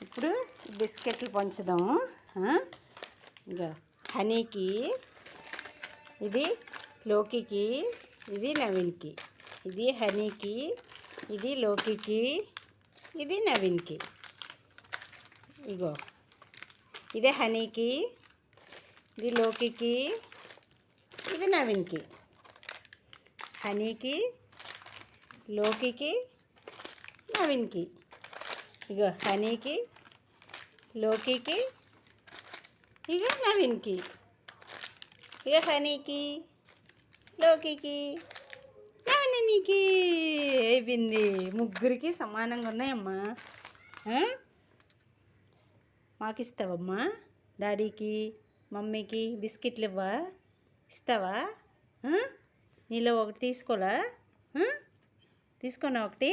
ఇప్పుడు బిస్కెట్లు పంచుదాము. ఇంకా హనీకి, ఇది లోకికి, ఇది నవీన్కి. ఇది హనీకి, ఇది లోకికి, ఇది నవీన్కి. ఇగో ఇదే హనీకి, ఇది లోకికి, ఇది నవీన్కి. హనీకి, లోకికి, నవీన్కి. ఇగో హనీకి, లోకికి, ఇక నవీన్కి. ఇక హనీకి, లోకికి, నవీన్కి. అయిపోయింది. ముగ్గురికి సమానంగా ఉన్నాయమ్మా. మాకు ఇస్తావమ్మా? డాడీకి, మమ్మీకి బిస్కెట్లు ఇవ్వా? ఇస్తావా? నీలో ఒకటి తీసుకోలా? తీసుకున్నా ఒకటి?